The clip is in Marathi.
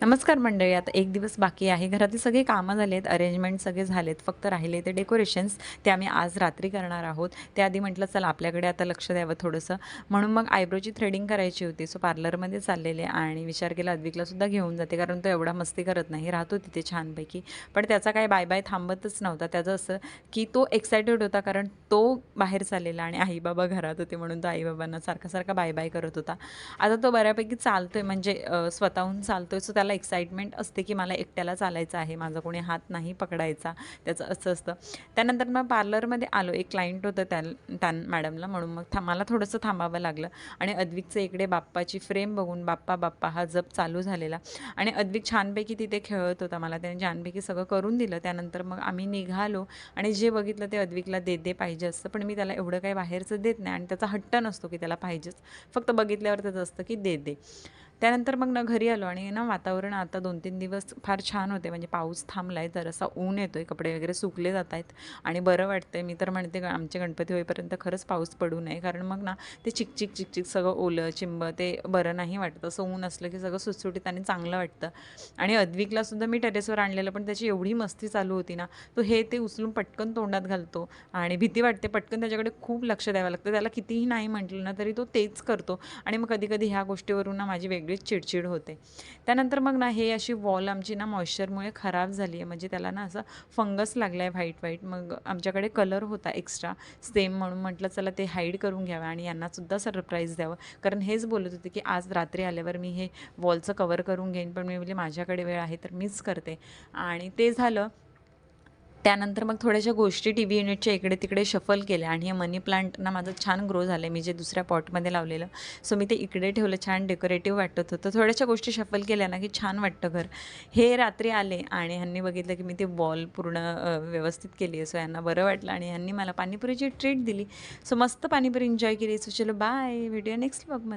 नमस्कार मंडळी. आता एक दिवस बाकी आहे. घरातली सगळी कामं झालेत, अरेंजमेंट सगळे झालेत. फक्त राहिले ते डेकोरेशन्स. ते आम्ही आज रात्री करणार आहोत. त्याआधी म्हटलं चला आपल्याकडे आता लक्ष द्यावं थोडंसं. म्हणून मग आयब्रोची थ्रेडिंग करायची होती. सो पार्लरमध्ये चाललेले आणि विचार केला अद्विकलासुद्धा घेऊन जाते, कारण तो एवढा मस्ती करत नाही. राहतो तिथे छानपैकी. पण त्याचा काय बाय बाय थांबतच नव्हता. त्याचं असं की तो एक्सायटेड होता, कारण तो बाहेर चाललेला आणि आई-बाबा घरात होते, म्हणून तो आई-बाबांना सारखा बाय बाय करत होता. आता तो बऱ्यापैकी चालतोय, म्हणजे स्वतःहून चालतोय. सो त्याला एक्साइटमेंट असते की मला एकट्याला चालायचं आहे, माझा कोणी हात नाही पकडायचा, त्याचं असं असतं. त्यानंतर मग पार्लरमध्ये आलो. एक क्लायंट होतं त्या मॅडमला, म्हणून मग मला थोडंसं थांबावं लागलं. आणि अद्विकचं इकडे बाप्पाची फ्रेम बघून बाप्पा बाप्पा हा जप चालू झालेला. आणि अद्विक छानपैकी तिथे खेळत होता. मला त्याने छानपैकी सगळं करून दिलं. त्यानंतर मग आम्ही निघालो आणि जे बघितलं ते अद्विकला दे पाहिजे असतं, पण मी त्याला एवढं काही बाहेरचं देत नाही आणि त्याचा हट्ट नसतो की त्याला पाहिजेच. फक्त बघितल्यावर त्याचं असतं की दे. त्यानंतर मग ना घरी आलो आणि ना वातावरण आता 2-3 दिवस फार छान होते. म्हणजे पाऊस थांबला आहे, जरासा ऊन येतो आहे, कपडे वगैरे सुकले जात आहेत आणि बरं वाटतं आहे. मी तर म्हणते आमचे गणपती होईपर्यंत खरंच पाऊस पडू नये, कारण मग ना ते चिकचिक सगळं ओलं चिंब ते बरं नाही वाटत. असं ऊन असलं की सगळं सुटसुटीत आणि चांगलं वाटतं. आणि अद्विकलासुद्धा मी टेरेसवर आणलेलं, पण त्याची एवढी मस्ती चालू होती ना, तो हे ते उचलून पटकन तोंडात घालतो आणि भीती वाटते. पटकन त्याच्याकडे खूप लक्ष द्यावं लागतं. त्याला कितीही नाही म्हटलं ना तरी तो तेच करतो आणि मग कधी-कधी ह्या गोष्टीवरून ना माझी वेगळीच चिडचिड होते. त्यानंतर मग ना हे अशी वॉल आमची ना मॉइश्चरमुळे खराब झाली आहे. म्हणजे त्याला ना असं फंगस लागला आहे व्हाईट. मग आमच्याकडे कलर होता एक्स्ट्रा सेम, म्हणून म्हटलं चला ते हाईड करून घ्यावं आणि यांनासुद्धा सरप्राईज द्यावं. कारण हेच बोलत होते की आज रात्री आल्यावर मी हे वॉलचं कव्हर करून घेईन, पण मी बोलले माझ्याकडे वेळ आहे तर मीच करते आणि ते झालं. त्यानंतर मग थोड्याशा गोष्टी टीव्ही युनिटच्या इकडे-तिकडे शफल केल्या आणि हे मनी प्लांट ना माझं छान ग्रो झालं मी जे दुसऱ्या पॉटमध्ये लावलेलं. सो मी ते इकडे ठेवलं. छान डेकोरेटिव्ह वाटत होतं. थोड्याशा गोष्टी शफल केल्या ना, की छान वाटतं घर. हे रात्री आले आणि ह्यांनी बघितलं की मी ते वॉल पूर्ण व्यवस्थित केली आहे. सो यांना बरं वाटलं आणि ह्यांनी मला पाणीपुरीची ट्रीट दिली. सो मस्त पाणीपुरी एन्जॉय केली. सो चलो बाय. भेटूया नेक्स्ट व्लॉगमध्ये.